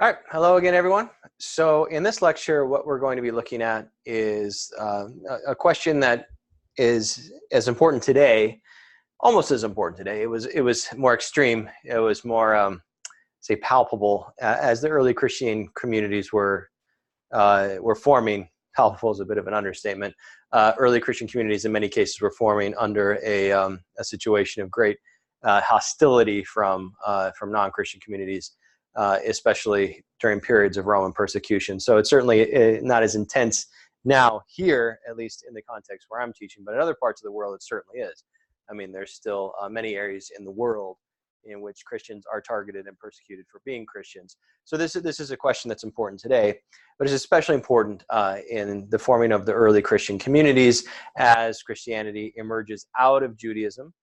All right, hello again, everyone. So in this lecture, what we're going to be looking at is a question that is as important today, almost as important today. It was more extreme. It was more, say, palpable as the early Christian communities were forming. Palpable is a bit of an understatement. Early Christian communities, in many cases, were forming under a situation of great hostility from non-Christian communities. Especially during periods of Roman persecution. So it's certainly not as intense now here, at least in the context where I'm teaching, but in other parts of the world, it certainly is. I mean, there's still many areas in the world in which Christians are targeted and persecuted for being Christians. So this is a question that's important today, but it's especially important in the forming of the early Christian communities as Christianity emerges out of Judaism.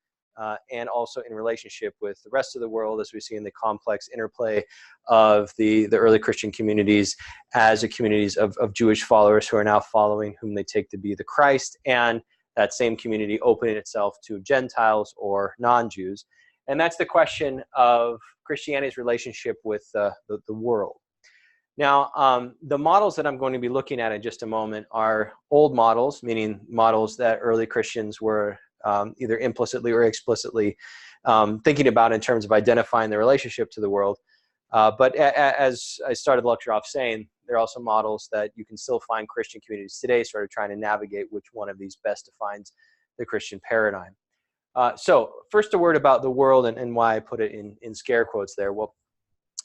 And also in relationship with the rest of the world, as we see in the complex interplay of the early Christian communities as the communities of Jewish followers who are now following whom they take to be the Christ, and that same community opening itself to Gentiles or non-Jews. And that's the question of Christianity's relationship with the world. Now, the models that I'm going to be looking at in just a moment are old models, meaning models that early Christians were either implicitly or explicitly thinking about in terms of identifying their relationship to the world. But as I started the lecture off saying, there are also models that you can still find Christian communities today sort of trying to navigate which one of these best defines the Christian paradigm. So first a word about the world and why I put it in scare quotes there. Well,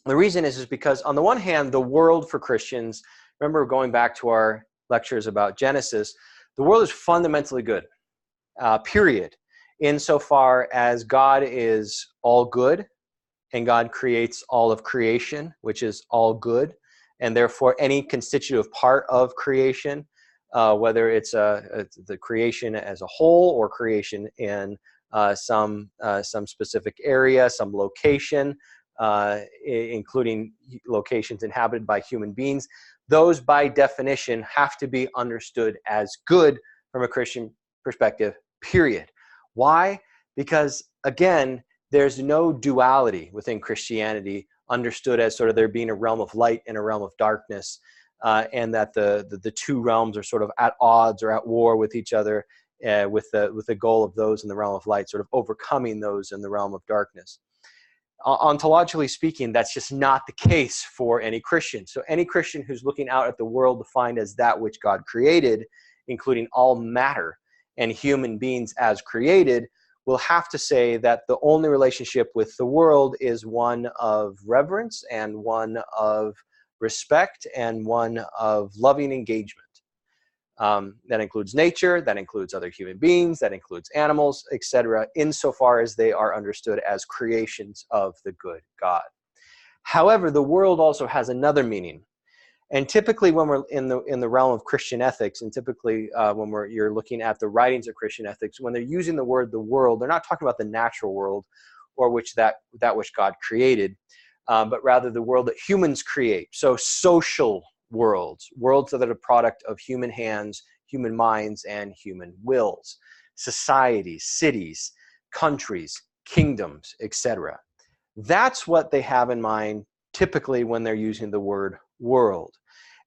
the reason is because on the one hand, the world for Christians, remember going back to our lectures about Genesis, the world is fundamentally good. Period, insofar as God is all good and God creates all of creation, which is all good, and therefore any constitutive part of creation, whether it's the creation as a whole or creation in some specific area, some location, including locations inhabited by human beings, those by definition have to be understood as good from a Christian perspective, period. Why? Because, again, there's no duality within Christianity understood as sort of there being a realm of light and a realm of darkness, and that the two realms are sort of at odds or at war with each other, with the goal of those in the realm of light sort of overcoming those in the realm of darkness. Ontologically speaking, that's just not the case for any Christian. So any Christian who's looking out at the world defined as that which God created, including all matter and human beings as created, will have to say that the only relationship with the world is one of reverence and one of respect and one of loving engagement. That includes nature, that includes other human beings, that includes animals, etc., insofar as they are understood as creations of the good God. However, the world also has another meaning. And typically when we're in the realm of Christian ethics, and typically when you're looking at the writings of Christian ethics, when they're using the word the world, they're not talking about the natural world or that which God created, but rather the world that humans create. So social worlds that are a product of human hands, human minds, and human wills. Societies, cities, countries, kingdoms, etc. That's what they have in mind typically when they're using the word world.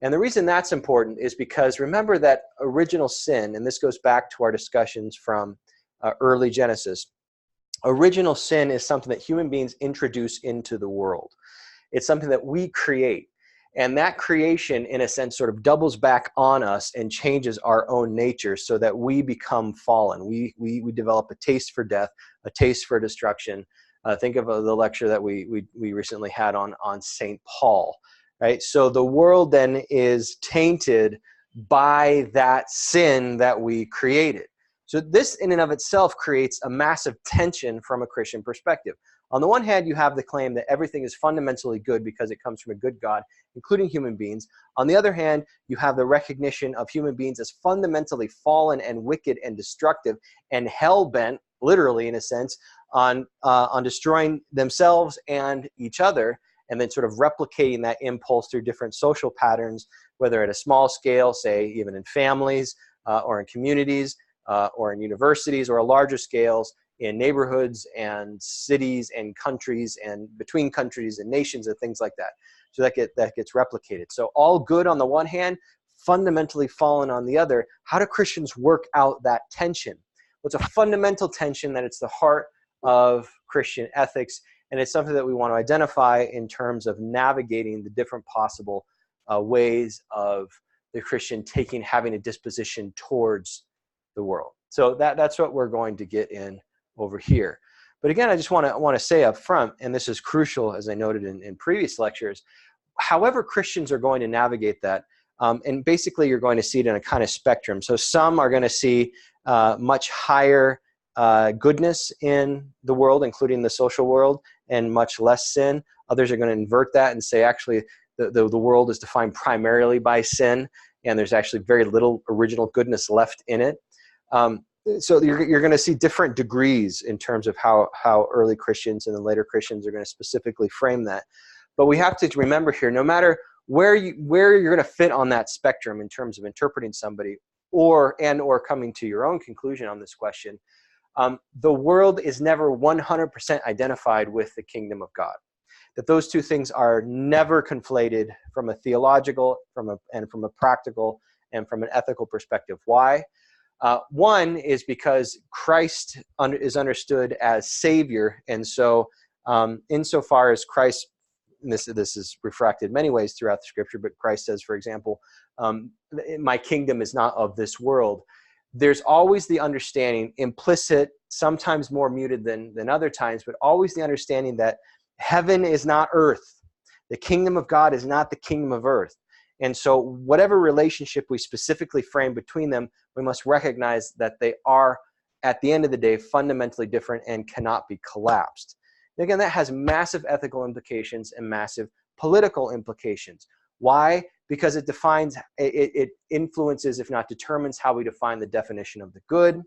And the reason that's important is because remember that original sin, and this goes back to our discussions from early Genesis, original sin is something that human beings introduce into the world. It's something that we create. And that creation, in a sense, sort of doubles back on us and changes our own nature so that we become fallen. We develop a taste for death, a taste for destruction. Think of the lecture that we recently had on St. Paul. Right? So the world then is tainted by that sin that we created. So this in and of itself creates a massive tension from a Christian perspective. On the one hand, you have the claim that everything is fundamentally good because it comes from a good God, including human beings. On the other hand, you have the recognition of human beings as fundamentally fallen and wicked and destructive and hell-bent, literally in a sense, on destroying themselves and each other, and then sort of replicating that impulse through different social patterns, whether at a small scale, say even in families or in communities or in universities, or a larger scales in neighborhoods and cities and countries and between countries and nations and things like that. So that gets replicated. So all good on the one hand, fundamentally fallen on the other. How do Christians work out that tension? Well, it's a fundamental tension that it's the heart of Christian ethics, and it's something that we want to identify in terms of navigating the different possible ways of the Christian having a disposition towards the world. So that's what we're going to get in over here. But again, I just want to say up front, and this is crucial, as I noted in previous lectures, however Christians are going to navigate that, and basically you're going to see it in a kind of spectrum. So some are going to see much higher goodness in the world, including the social world, and much less sin. Others are going to invert that and say actually the world is defined primarily by sin, and there's actually very little original goodness left in it. So you're going to see different degrees in terms of how early Christians and then later Christians are going to specifically frame that. But we have to remember here, no matter where you're going to fit on that spectrum in terms of interpreting somebody or coming to your own conclusion on this question, the world is never 100% identified with the kingdom of God. That those two things are never conflated from a theological, from a practical, and from an ethical perspective. Why? One is because Christ is understood as Savior, and so insofar as Christ, and this is refracted many ways throughout the Scripture, but Christ says, for example, my kingdom is not of this world. There's always the understanding, implicit, sometimes more muted than other times, but always the understanding that heaven is not earth. The kingdom of God is not the kingdom of earth. And so whatever relationship we specifically frame between them, we must recognize that they are, at the end of the day, fundamentally different and cannot be collapsed. And again, that has massive ethical implications and massive political implications. Why? Because it influences, if not determines, how we define the definition of the good,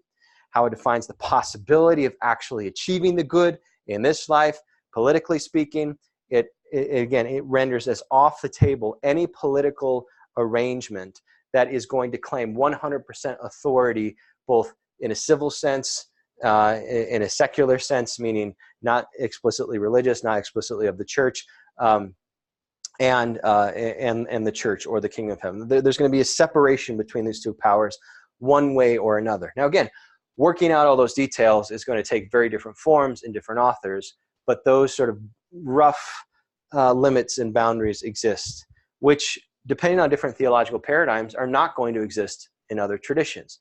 how it defines the possibility of actually achieving the good in this life. Politically speaking, it renders as off the table any political arrangement that is going to claim 100% authority, both in a civil sense, in a secular sense, meaning not explicitly religious, not explicitly of the church, and the church or the kingdom of heaven. There's going to be a separation between these two powers, one way or another. Now, again, working out all those details is going to take very different forms in different authors, but those sort of rough limits and boundaries exist, which, depending on different theological paradigms, are not going to exist in other traditions.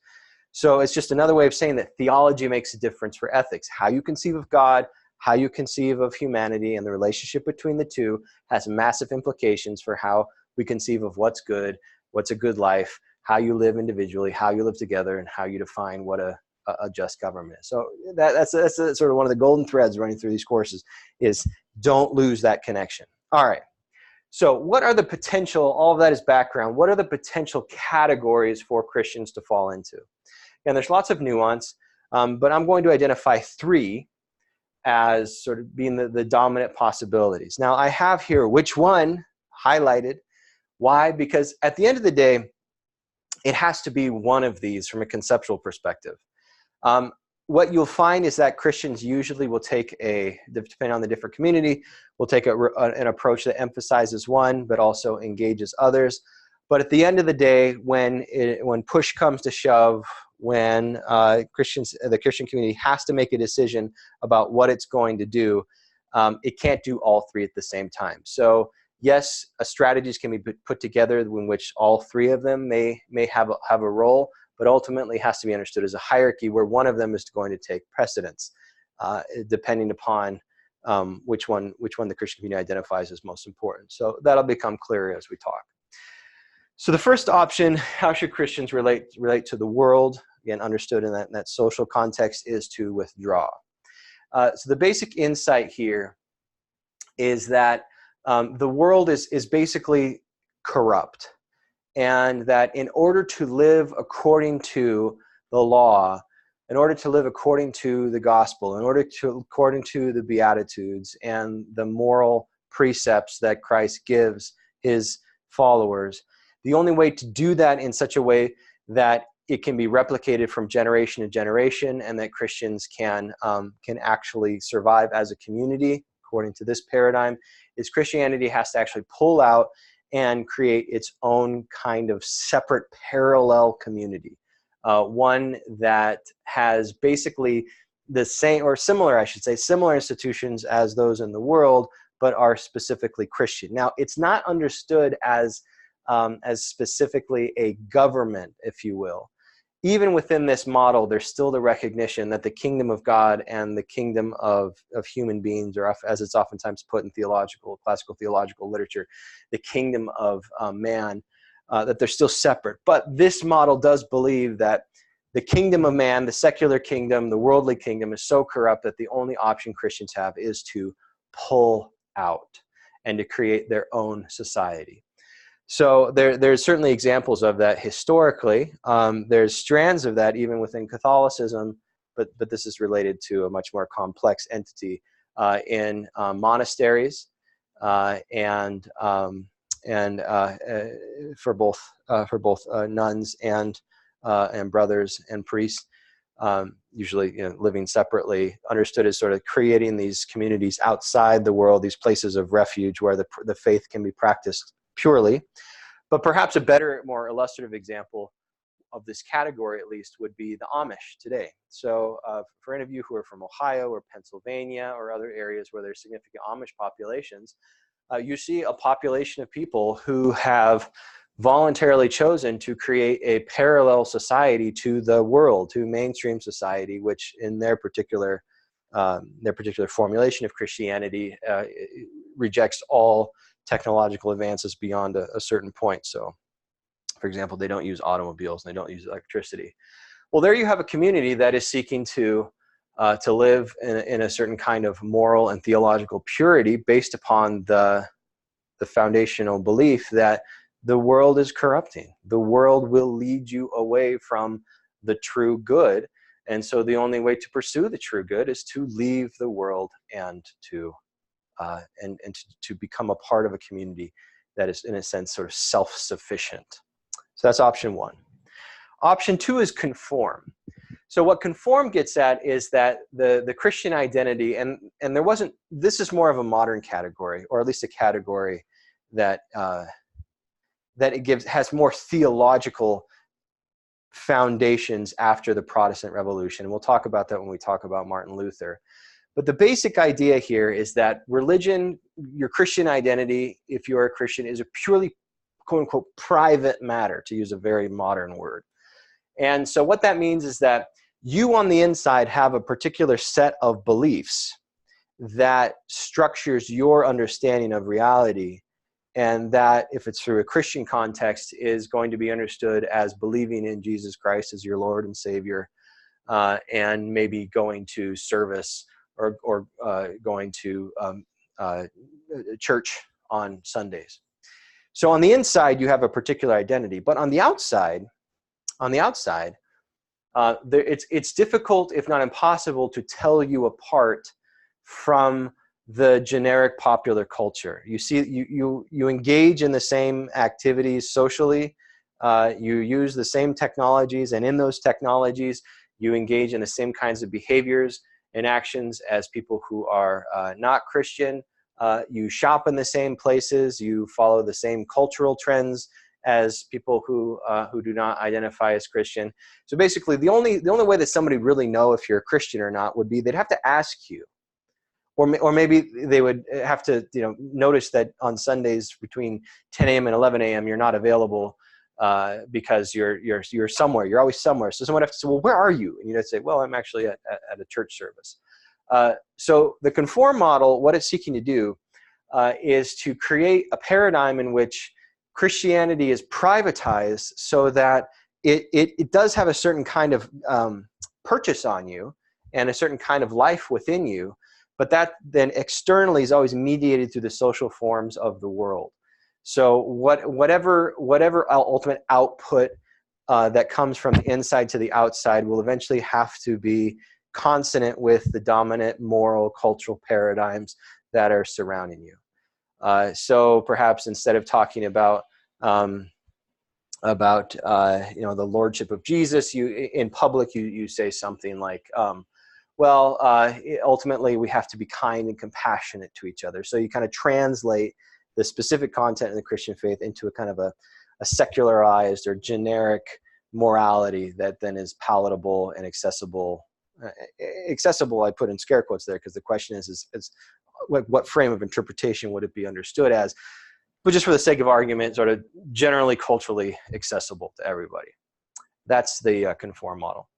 So it's just another way of saying that theology makes a difference for ethics. How you conceive of God, how you conceive of humanity, and the relationship between the two has massive implications for how we conceive of what's good, what's a good life, how you live individually, how you live together, and how you define what a just government is. So that's sort of one of the golden threads running through these courses is don't lose that connection. All right. So what are the potential, all of that is background, what are the potential categories for Christians to fall into? And there's lots of nuance, but I'm going to identify three as sort of being the dominant possibilities. Now, I have here which one highlighted. Why? Because at the end of the day, it has to be one of these from a conceptual perspective. What you'll find is that Christians usually will take depending on the different community, will take an approach that emphasizes one, but also engages others. But at the end of the day, when push comes to shove, when the Christian community has to make a decision about what it's going to do, it can't do all three at the same time. So yes, strategies can be put together in which all three of them may have a role, but ultimately has to be understood as a hierarchy where one of them is going to take precedence, depending upon which one the Christian community identifies as most important. So that'll become clearer as we talk. So the first option, how should Christians relate to the world, again, understood in that social context, is to withdraw. So the basic insight here is that the world is basically corrupt, and that in order to live according to the law, in order to live according to the gospel, according to the Beatitudes and the moral precepts that Christ gives his followers, the only way to do that in such a way that it can be replicated from generation to generation, and that Christians can actually survive as a community, according to this paradigm, is Christianity has to actually pull out and create its own kind of separate parallel community. One that has basically the same, or similar, I should say, similar institutions as those in the world, but are specifically Christian. Now, it's not understood as specifically a government, if you will. Even within this model, there's still the recognition that the kingdom of God and the kingdom of human beings, or as it's oftentimes put in classical theological literature, the kingdom of man, that they're still separate. But this model does believe that the kingdom of man, the secular kingdom, the worldly kingdom is so corrupt that the only option Christians have is to pull out and to create their own society. So there's certainly examples of that historically. There's strands of that even within Catholicism, but this is related to a much more complex entity in monasteries and for both nuns and brothers and priests, usually living separately, understood as sort of creating these communities outside the world, these places of refuge where the faith can be practiced purely. But perhaps a better, more illustrative example of this category, at least, would be the Amish today. So for any of you who are from Ohio or Pennsylvania or other areas where there's significant Amish populations, you see a population of people who have voluntarily chosen to create a parallel society to the world, to mainstream society, which in their particular formulation of Christianity rejects all technological advances beyond a certain point. So, for example, they don't use automobiles and they don't use electricity. Well, there you have a community that is seeking to live in a certain kind of moral and theological purity based upon the foundational belief that the world is corrupting. The world will lead you away from the true good. And so the only way to pursue the true good is to leave the world and to become a part of a community that is, in a sense, sort of self-sufficient. So that's option one. Option two is conform. So what conform gets at is that the Christian identity, and there wasn't, this is more of a modern category, or at least a category that has more theological foundations after the Protestant Revolution. And we'll talk about that when we talk about Martin Luther. But the basic idea here is that religion, your Christian identity, if you're a Christian, is a purely, quote unquote, private matter, to use a very modern word. And so what that means is that you on the inside have a particular set of beliefs that structures your understanding of reality, and that, if it's through a Christian context, is going to be understood as believing in Jesus Christ as your Lord and Savior, and maybe going to service or going to church on Sundays. So on the inside, you have a particular identity, but on the outside, it's difficult, if not impossible, to tell you apart from the generic popular culture. You see, you engage in the same activities socially, you use the same technologies, and in those technologies, you engage in the same kinds of behaviors and actions as people who are not Christian. You shop in the same places, you follow the same cultural trends as people who do not identify as Christian. So basically, the only way that somebody would really know if you're a Christian or not would be they'd have to ask you, or maybe they would have to notice that on Sundays between 10 a.m. and 11 a.m. you're not available because you're somewhere. You're always somewhere. So someone would have to say, well, where are you? And you'd say, well, I'm actually at a church service. So the conform model, what it's seeking to do is to create a paradigm in which Christianity is privatized so that it does have a certain kind of purchase on you and a certain kind of life within you, but that then externally is always mediated through the social forms of the world. So whatever ultimate output that comes from the inside to the outside will eventually have to be consonant with the dominant moral cultural paradigms that are surrounding you. So perhaps instead of talking about the lordship of Jesus. You in public, you say something like, ultimately we have to be kind and compassionate to each other. So you kind of translate the specific content in the Christian faith into a kind of a secularized or generic morality that then is palatable and accessible. Accessible, I put in scare quotes there, because the question is what frame of interpretation would it be understood as? But just for the sake of argument, sort of generally culturally accessible to everybody. That's the conform model.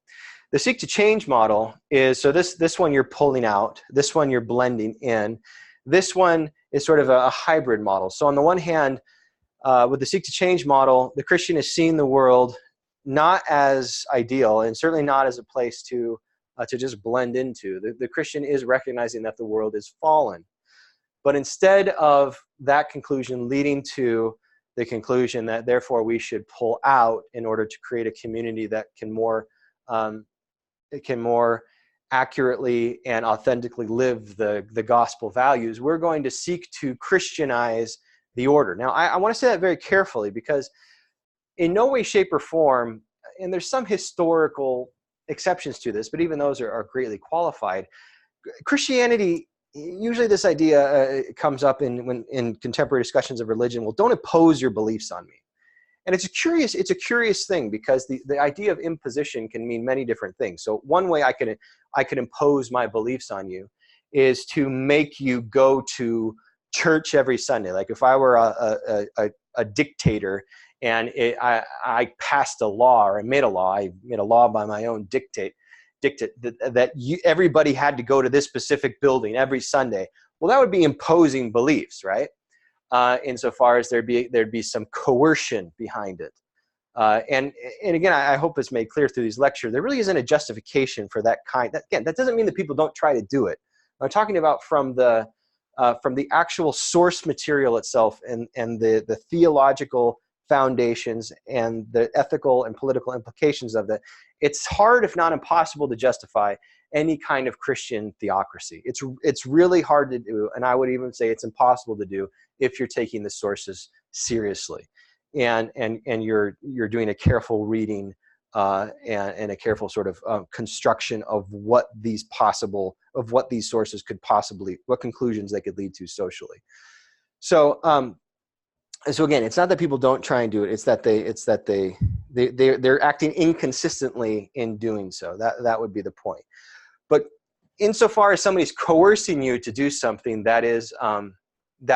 The seek to change model is, so this one you're pulling out, this one you're blending in, this one is sort of a hybrid model. So on the one hand, with the seek to change model, the Christian is seeing the world not as ideal, and certainly not as a place to just blend into. The Christian is recognizing that the world is fallen. But instead of that conclusion leading to the conclusion that therefore we should pull out in order to create a community that can more accurately and authentically live the gospel values, we're going to seek to Christianize the order. Now, I want to say that very carefully, because in no way, shape, or form, and there's some historical exceptions to this, but even those are greatly qualified. Christianity, usually this idea comes up in contemporary discussions of religion. Well, don't impose your beliefs on me. And it's a curious thing, because the idea of imposition can mean many different things. So one way I could impose my beliefs on you is to make you go to church every Sunday. Like if I were a dictator and I passed a law, or I made a law by my own dictate that everybody had to go to this specific building every Sunday. Well, that would be imposing beliefs, right? Insofar as there'd be some coercion behind it. And again, I hope it's made clear through these lectures, there really isn't a justification for that kind. That doesn't mean that people don't try to do it. I'm talking about from the actual source material itself, and the theological foundations and the ethical and political implications of that. It's hard, if not impossible, to justify any kind of Christian theocracy. It's really hard to do, and I would even say it's impossible to do if you're taking the sources seriously, and you're doing a careful reading and a careful sort of construction of what these sources could possibly, what conclusions they could lead to socially. So again, it's not that people don't try and do it. It's that they're acting inconsistently in doing so. That would be the point. But insofar as somebody's coercing you to do something, that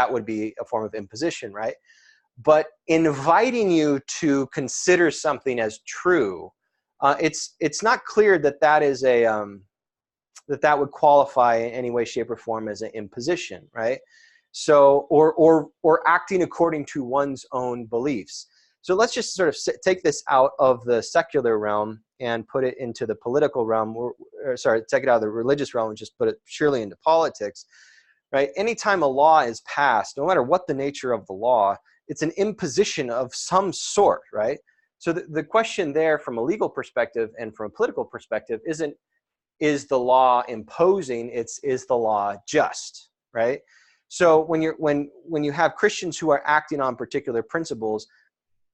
would be a form of imposition, right? But inviting you to consider something as true, it's not clear that is that would qualify in any way, shape, or form as an imposition, right? So, or acting according to one's own beliefs. So let's just sort of take this out of the secular realm and put it into the political realm, take it out of the religious realm and just put it purely into politics, right? Anytime a law is passed, no matter what the nature of the law, it's an imposition of some sort, right? So the question there from a legal perspective and from a political perspective isn't, is the law imposing, is the law just, right? So when you have Christians who are acting on particular principles,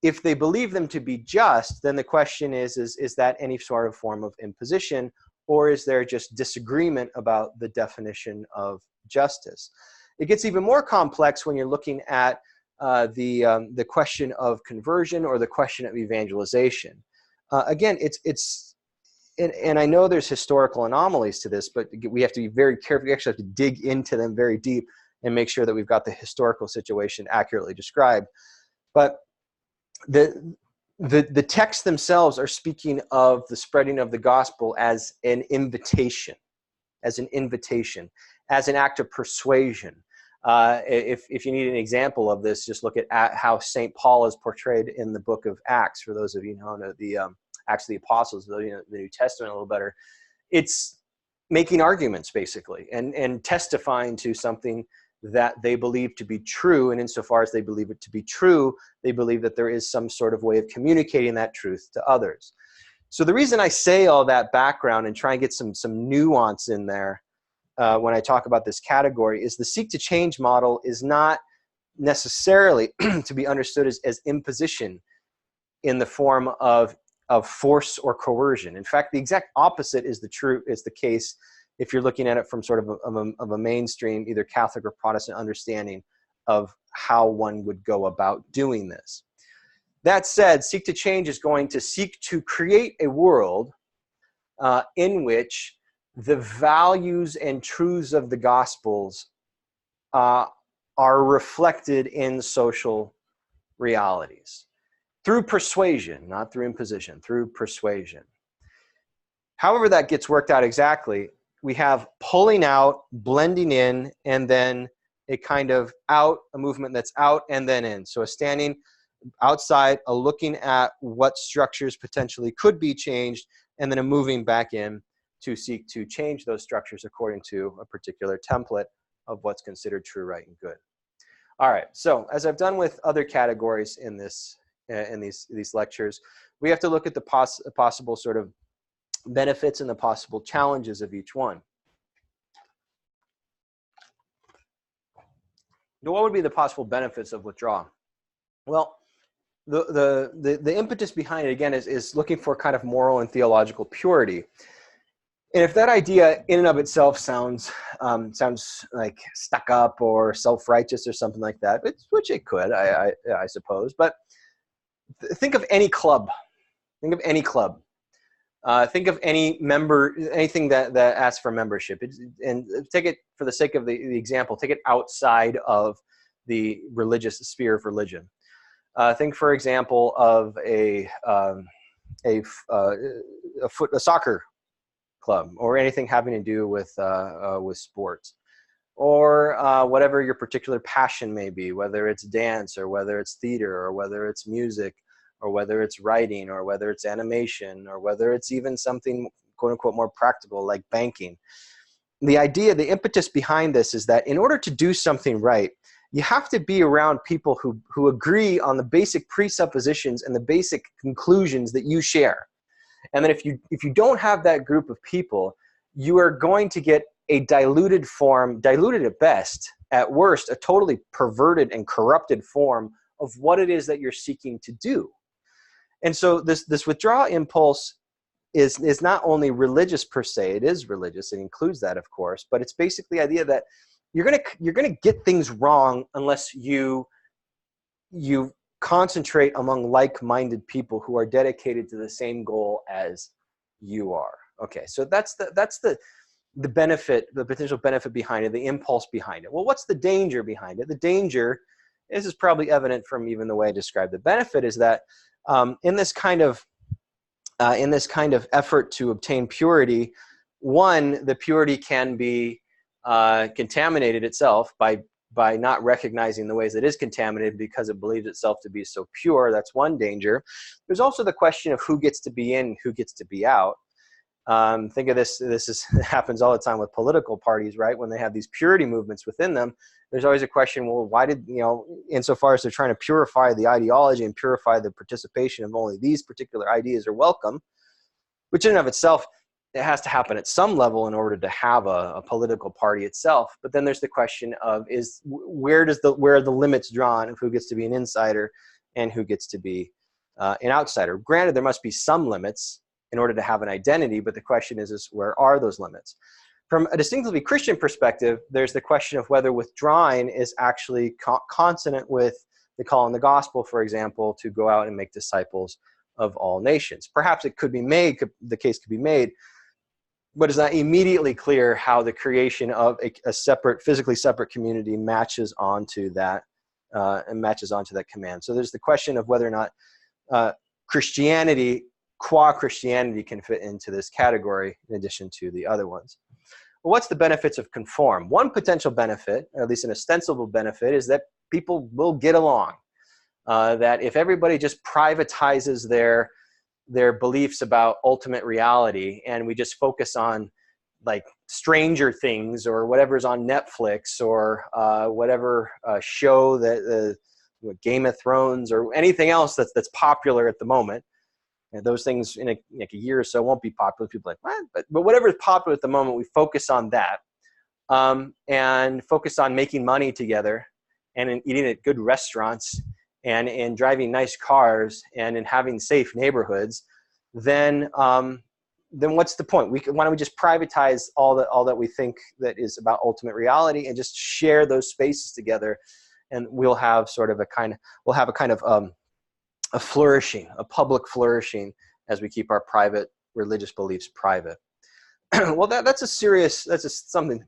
if they believe them to be just, then the question is that any sort of form of imposition, or is there just disagreement about the definition of justice? It gets even more complex when you're looking at the question of conversion or the question of evangelization. Again, and I know there's historical anomalies to this, but we have to be very careful. We actually have to dig into them very deep and make sure that we've got the historical situation accurately described. But the texts themselves are speaking of the spreading of the gospel as an invitation, as an act of persuasion. If you need an example of this, just look at how St. Paul is portrayed in the book of Acts. For those of you who know the Acts of the Apostles, the New Testament a little better, it's making arguments basically and testifying to something that they believe to be true, and insofar as they believe it to be true, they believe that there is some sort of way of communicating that truth to others. So the reason I say all that background and try and get some nuance in there when I talk about this category is the seek to change model is not necessarily to be understood as imposition. in the form of force or coercion. In fact, the exact opposite is the case if you're looking at it from sort of a mainstream, either Catholic or Protestant understanding of how one would go about doing this. That said, Seek to Change is going to seek to create a world in which the values and truths of the Gospels are reflected in social realities through persuasion, not through imposition, through persuasion. However that gets worked out exactly, we have pulling out, blending in, and then a kind of out, a movement that's out and then in. So a standing outside, a looking at what structures potentially could be changed, and then a moving back in to seek to change those structures according to a particular template of what's considered true, right, and good. All right, so as I've done with other categories in these lectures, we have to look at the possible sort of benefits and the possible challenges of each one. Now, what would be the possible benefits of withdrawal? Well, the impetus behind it, again, is looking for kind of moral and theological purity. And if that idea in and of itself sounds like stuck up or self-righteous or something like that, which it could, I suppose. But think of any club. Think of any club. Think of any member, anything that asks for membership. And take it, for the sake of the example, take it outside of the religious sphere of religion. Think, for example, of a soccer club, or anything having to do with sports, or whatever your particular passion may be, whether it's dance, or whether it's theater, or whether it's music, or whether it's writing, or whether it's animation, or whether it's even something quote unquote more practical like banking. The idea, the impetus behind this is that in order to do something right, you have to be around people who agree on the basic presuppositions and the basic conclusions that you share. And then if you don't have that group of people, you are going to get a diluted form, diluted at best, at worst, a totally perverted and corrupted form of what it is that you're seeking to do. And so this withdrawal impulse is not only religious per se, it is religious, it includes that, of course, but it's basically the idea that you're gonna get things wrong unless you concentrate among like-minded people who are dedicated to the same goal as you are. Okay, so that's the benefit, the potential benefit behind it, the impulse behind it. Well, what's the danger behind it? The danger, this is probably evident from even the way I described the benefit, is that in this kind of effort to obtain purity, one, the purity can be contaminated itself by not recognizing the ways it is contaminated because it believes itself to be so pure. That's one danger. There's also the question of who gets to be in, who gets to be out. Think of this happens all the time with political parties, right? When they have these purity movements within them, there's always a question, well, why did, insofar as they're trying to purify the ideology and purify the participation of only these particular ideas are welcome, which in and of itself, it has to happen at some level in order to have a political party itself. But then there's the question of where are the limits drawn of who gets to be an insider and who gets to be an outsider. Granted, there must be some limits in order to have an identity, but the question is where are those limits? From a distinctively Christian perspective, there's the question of whether withdrawing is actually consonant with the call in the gospel, for example, to go out and make disciples of all nations. Perhaps it could be made, the case could be made, but it's not immediately clear how the creation of a separate, physically separate community matches onto that command. So there's the question of whether or not Christianity, qua Christianity, can fit into this category in addition to the other ones. Well, what's the benefits of conform? One potential benefit, or at least an ostensible benefit, is that people will get along. That if everybody just privatizes their beliefs about ultimate reality and we just focus on like Stranger Things or whatever's on Netflix or whatever show that Game of Thrones or anything else that's popular at the moment, and those things in a year or so won't be popular. People are like, what? But whatever is popular at the moment, we focus on that and focus on making money together and in eating at good restaurants and in driving nice cars and in having safe neighborhoods, then what's the point? Why don't we just privatize all that we think that is about ultimate reality and just share those spaces together, and we'll have a kind of a flourishing, a public flourishing, as we keep our private religious beliefs private. Well, that's something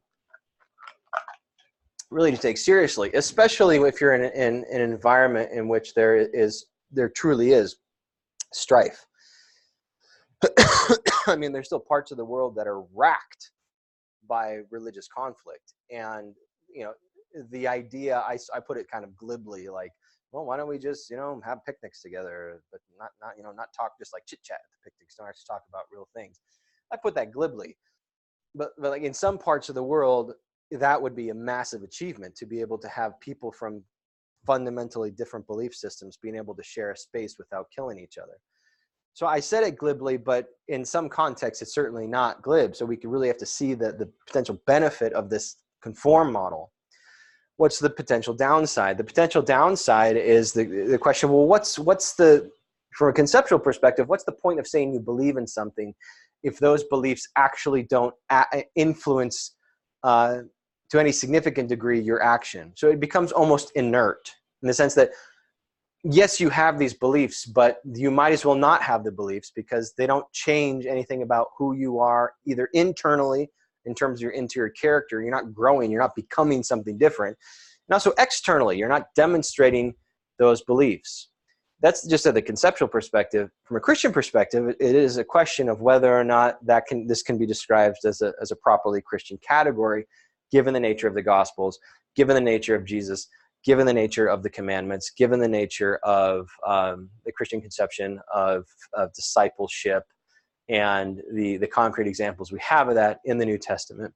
really to take seriously, especially if you're in an environment in which there truly is strife. I mean, there's still parts of the world that are racked by religious conflict, and the idea, I put it kind of glibly, like, well, why don't we just have picnics together, but not talk just like chit chat at the picnics, don't actually talk about real things. I put that glibly, but like in some parts of the world, that would be a massive achievement, to be able to have people from fundamentally different belief systems being able to share a space without killing each other. So I said it glibly, but in some contexts, it's certainly not glib. So we really have to see the potential benefit of this conform model. What's the potential downside? The potential downside is the question, well, from a conceptual perspective, what's the point of saying you believe in something if those beliefs actually don't influence to any significant degree your action? So it becomes almost inert, in the sense that, yes, you have these beliefs, but you might as well not have the beliefs, because they don't change anything about who you are, either internally, in terms of your interior character. You're not growing, you're not becoming something different. And also externally, you're not demonstrating those beliefs. That's just at the conceptual perspective. From a Christian perspective, it is a question of whether or not this can be described as a properly Christian category, given the nature of the Gospels, given the nature of Jesus, given the nature of the commandments, given the nature of the Christian conception of discipleship, and the concrete examples we have of that in the New Testament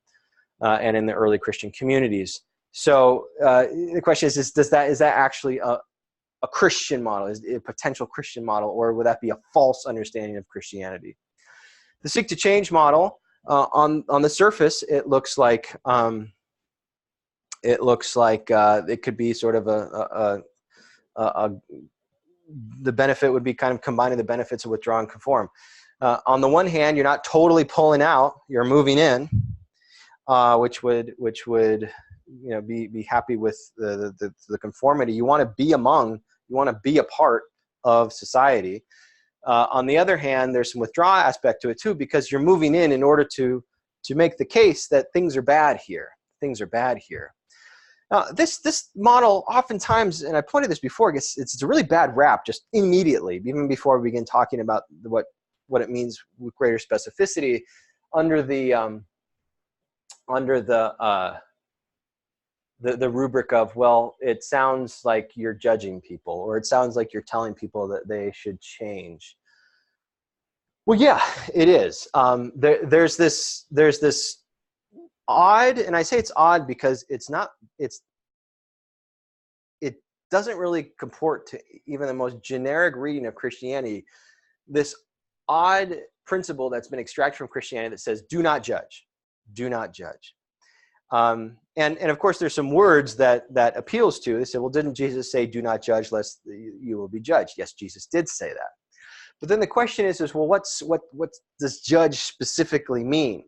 and in the early Christian communities. So the question is that actually a Christian model, is it a potential Christian model, or would that be a false understanding of Christianity? The Seek to Change model, on the surface, it looks like it could be sort of the benefit would be kind of combining the benefits of withdraw and conform. On the one hand, you're not totally pulling out, you're moving in, which would be happy with the conformity. You want to be you want to be a part of society. On the other hand, there's some withdrawal aspect to it too, because you're moving in order to make the case that things are bad here. Things are bad here. Now, this model, oftentimes, and I pointed this before, it's a really bad rap just immediately, even before we begin talking about what it means with greater specificity, under the rubric of, well, it sounds like you're judging people, or it sounds like you're telling people that they should change. Well, yeah, it is. There's this odd, and I say it's odd because it doesn't really comport to even the most generic reading of Christianity, this odd principle that's been extracted from Christianity that says, do not judge, do not judge. And of course, there's some words that appeals to. They say, well, didn't Jesus say, do not judge lest you will be judged? Yes, Jesus did say that. But then the question is well, what does judge specifically mean?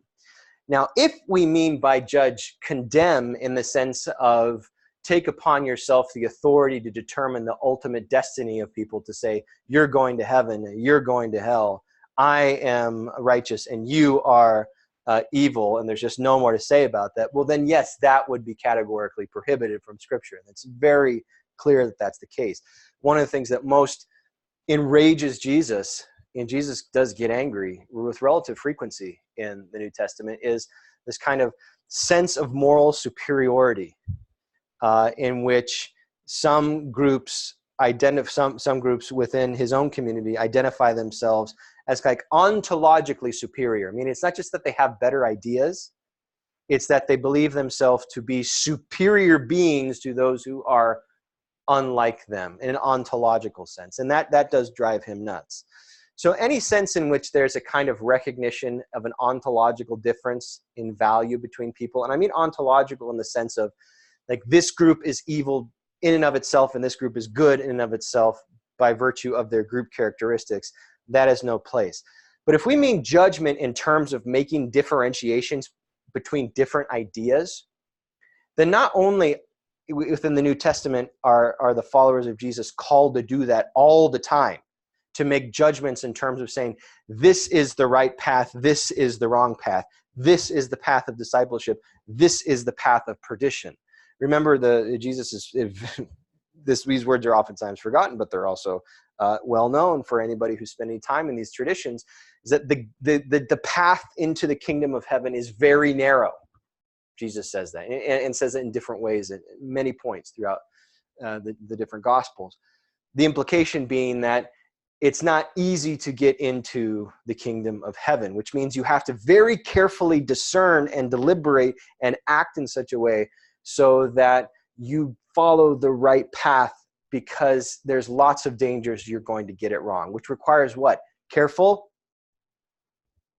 Now, if we mean by judge condemn in the sense of take upon yourself the authority to determine the ultimate destiny of people, to say, you're going to heaven, you're going to hell, I am righteous and you are evil, and there's just no more to say about that, well then yes, that would be categorically prohibited from Scripture. And it's very clear that that's the case. One of the things that most enrages Jesus, and Jesus does get angry with relative frequency in the New Testament, is this kind of sense of moral superiority, in which some groups some groups within his own community identify themselves as like ontologically superior. I mean, it's not just that they have better ideas, it's that they believe themselves to be superior beings to those who are unlike them in an ontological sense. And that does drive him nuts. So any sense in which there's a kind of recognition of an ontological difference in value between people, and I mean ontological in the sense of like this group is evil in and of itself, and this group is good in and of itself by virtue of their group characteristics, that has no place. But if we mean judgment in terms of making differentiations between different ideas, then not only within the New Testament are the followers of Jesus called to do that all the time, to make judgments in terms of saying, this is the right path, this is the wrong path, this is the path of discipleship, this is the path of perdition. Remember, these words are oftentimes forgotten, but they're also well known for anybody who's spending time in these traditions, is that the path into the kingdom of heaven is very narrow. Jesus says that, and says it in different ways at many points throughout the different Gospels. The implication being that it's not easy to get into the kingdom of heaven, which means you have to very carefully discern and deliberate and act in such a way so that you follow the right path, because there's lots of dangers you're going to get it wrong, which requires what? Careful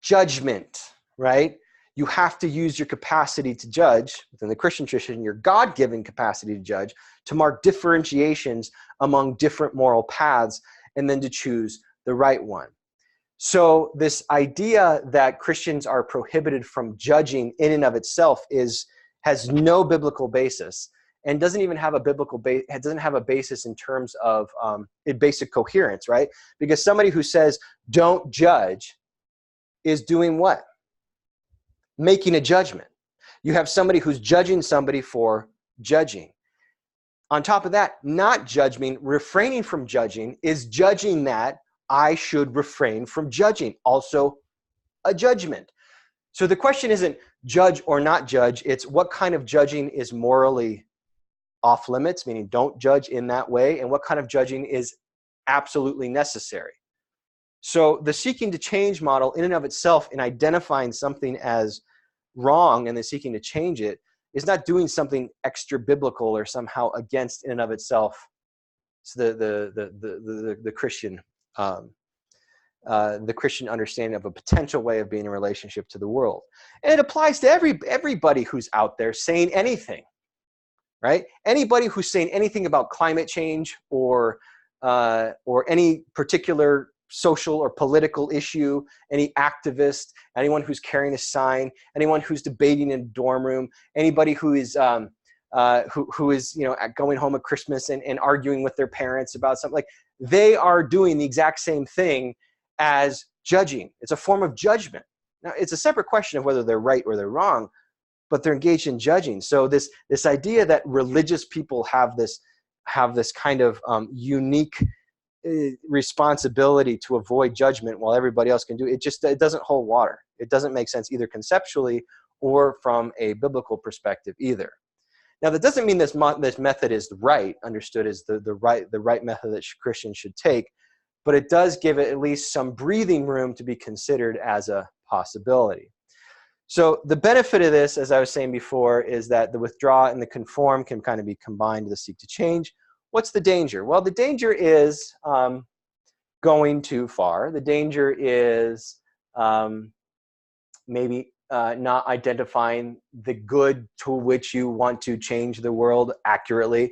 judgment, right? You have to use your capacity to judge within the Christian tradition, your God-given capacity to judge, to mark differentiations among different moral paths, and then to choose the right one. So this idea that Christians are prohibited from judging in and of itself has no biblical basis, and doesn't even have a biblical basis in terms of basic coherence, right? Because somebody who says don't judge is doing what? Making a judgment. You have somebody who's judging somebody for judging. On top of that, not judging, refraining from judging, is judging that I should refrain from judging. Also a judgment. So the question isn't judge or not judge, it's what kind of judging is morally off limits, meaning don't judge in that way, and what kind of judging is absolutely necessary. So the seeking to change model in and of itself, in identifying something as wrong and then seeking to change it, is not doing something extra biblical or somehow against in and of itself. It's the Christian understanding of a potential way of being in relationship to the world, and it applies to everybody who's out there saying anything, right? Anybody who's saying anything about climate change or any particular social or political issue, any activist, anyone who's carrying a sign, anyone who's debating in a dorm room, anybody who is going home at Christmas and arguing with their parents about something, like, they are doing the exact same thing as judging. It's a form of judgment. Now, it's a separate question of whether they're right or they're wrong, but they're engaged in judging. So this idea that religious people have this kind of unique responsibility to avoid judgment while everybody else can do it, it doesn't hold water. It doesn't make sense either conceptually or from a biblical perspective either. Now, that doesn't mean this method is right, understood as the right method that Christians should take, but it does give it at least some breathing room to be considered as a possibility. So the benefit of this, as I was saying before, is that the withdraw and the conform can kind of be combined with the seek to change. What's the danger? Well, the danger is going too far. The danger is maybe not identifying the good to which you want to change the world accurately.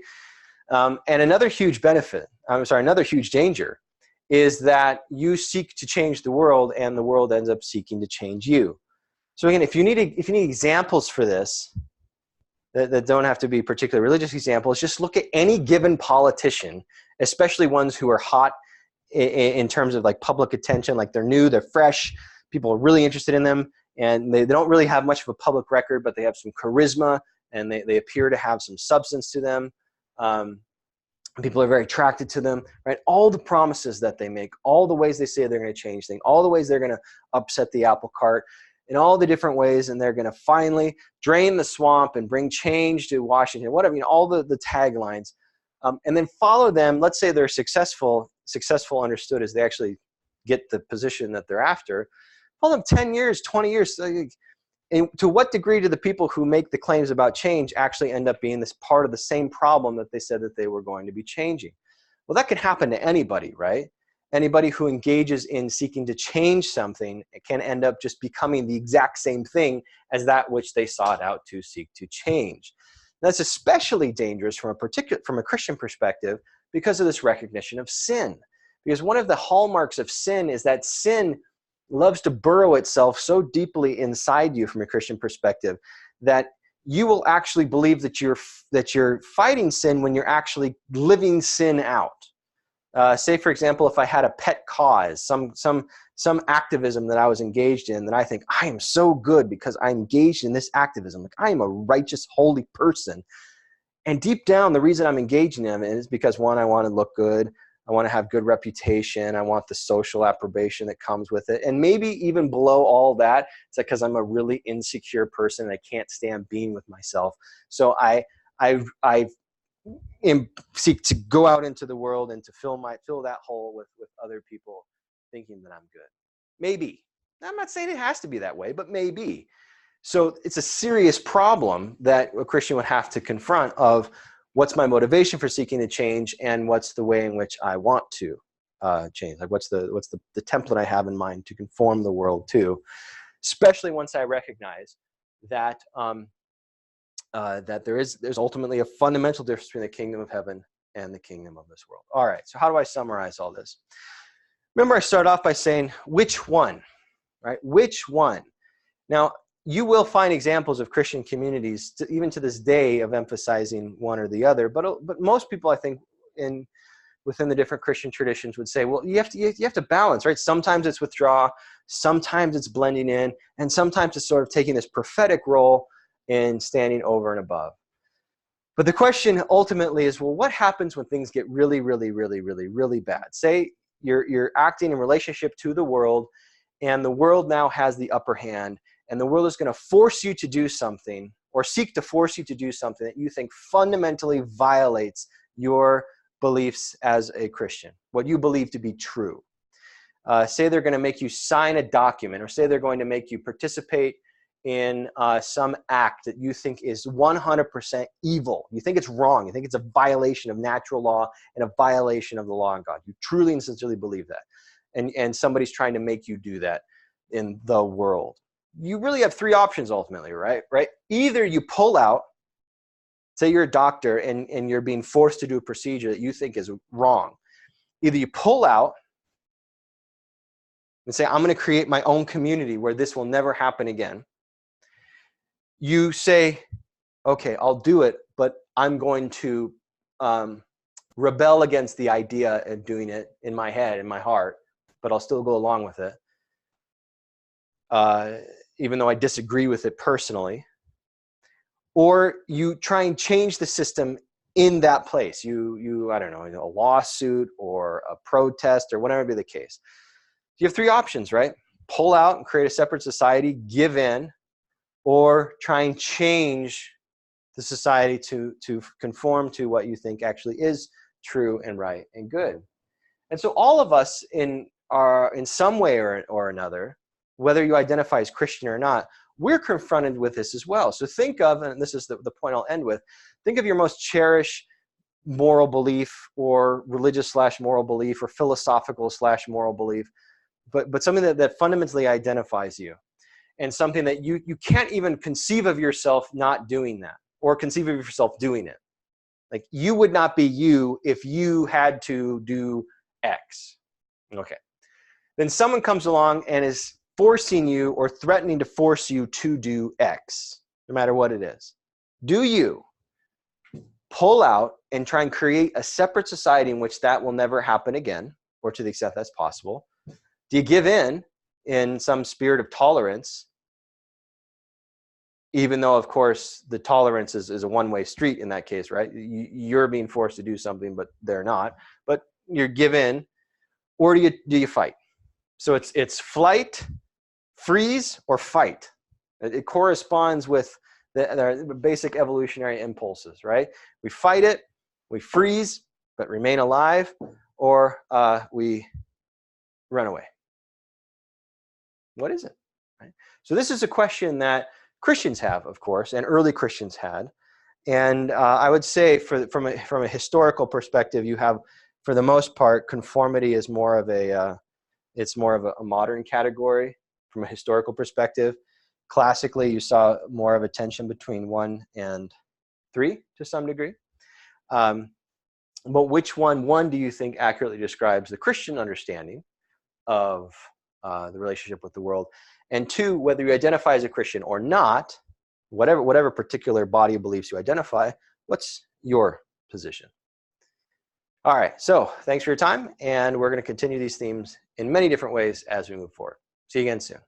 And another huge danger is that you seek to change the world and the world ends up seeking to change you. So again, if you need examples for this, that don't have to be particularly religious examples, just look at any given politician, especially ones who are hot in terms of like public attention, like they're new, they're fresh, people are really interested in them, and they don't really have much of a public record, but they have some charisma, and they appear to have some substance to them. People are very attracted to them, right? All the promises that they make, all the ways they say they're going to change things, all the ways they're going to upset the apple cart, in all the different ways, and they're going to finally drain the swamp and bring change to Washington, whatever, all the taglines, and then follow them. Let's say they're successful understood as they actually get the position that they're after. Follow them 10 years, 20 years. And to what degree do the people who make the claims about change actually end up being this part of the same problem that they said that they were going to be changing? Well, that can happen to anybody, right? Anybody who engages in seeking to change something can end up just becoming the exact same thing as that which they sought out to seek to change. That's especially dangerous from a Christian perspective because of this recognition of sin. Because one of the hallmarks of sin is that sin loves to burrow itself so deeply inside you from a Christian perspective that you will actually believe that you're fighting sin when you're actually living sin out. Say, for example, if I had a pet cause, some activism that I was engaged in, that I think I am so good because I engaged in this activism. Like, I am a righteous, holy person. And deep down, the reason I'm engaging in it is because, one, I want to look good. I want to have good reputation. I want the social approbation that comes with it. And maybe even below all that, it's because I'm a really insecure person and I can't stand being with myself. So I seek to go out into the world and to fill that hole with other people thinking that I'm good. Maybe. I'm not saying it has to be that way, but maybe. So it's a serious problem that a Christian would have to confront of what's my motivation for seeking to change and what's the way in which I want to change. Like what's the template I have in mind to conform the world to, especially once I recognize that that there's ultimately a fundamental difference between the kingdom of heaven and the kingdom of this world. All right, so how do I summarize all this? Remember, I started off by saying, which one, right? Which one? Now, you will find examples of Christian communities, even to this day, of emphasizing one or the other. But most people, I think, within the different Christian traditions would say, well, you have to balance, right? Sometimes it's withdraw, sometimes it's blending in, and sometimes it's sort of taking this prophetic role and standing over and above. But the question ultimately is, well, what happens when things get really, really, really, really, really bad? Say you're acting in relationship to the world, and the world now has the upper hand, and the world is going to force you to do something, or seek to force you to do something that you think fundamentally violates your beliefs as a Christian, what you believe to be true. Say they're going to make you sign a document, or say they're going to make you participate in some act that you think is 100% evil. You think it's wrong. You think it's a violation of natural law and a violation of the law of God. You truly and sincerely believe that. And somebody's trying to make you do that in the world. You really have three options ultimately, right? Either you pull out, say you're a doctor and you're being forced to do a procedure that you think is wrong. Either you pull out and say, I'm going to create my own community where this will never happen again. You say, okay, I'll do it, but I'm going to rebel against the idea of doing it in my head, in my heart, but I'll still go along with it, even though I disagree with it personally. Or you try and change the system in that place. You I don't know, a lawsuit or a protest or whatever be the case. You have three options, right? Pull out and create a separate society, give in, or try and change the society to conform to what you think actually is true and right and good. And so all of us in some way or another, whether you identify as Christian or not, we're confronted with this as well. So think of, and this is the point I'll end with, think of your most cherished moral belief or religious/moral belief or philosophical/moral belief, but something that fundamentally identifies you. And something that you can't even conceive of yourself not doing that, or conceive of yourself doing it. Like, you would not be you if you had to do X. Okay. Then someone comes along and is forcing you or threatening to force you to do X, no matter what it is. Do you pull out and try and create a separate society in which that will never happen again, or to the extent that's possible? Do you give in some spirit of tolerance, even though, of course, the tolerance is a one-way street in that case, right? You're being forced to do something, but they're not. But you're given, or do you fight? So it's flight, freeze, or fight. It corresponds with the basic evolutionary impulses, right? We fight it, we freeze, but remain alive, or we run away. What is it? Right? So this is a question that Christians have, of course, and early Christians had. And I would say from a historical perspective, you have, for the most part, conformity is more of a modern category from a historical perspective. Classically, you saw more of a tension between one and three to some degree. But which one do you think accurately describes the Christian understanding of the relationship with the world? And two, whether you identify as a Christian or not, whatever particular body of beliefs you identify, what's your position? All right, so thanks for your time, and we're going to continue these themes in many different ways as we move forward. See you again soon.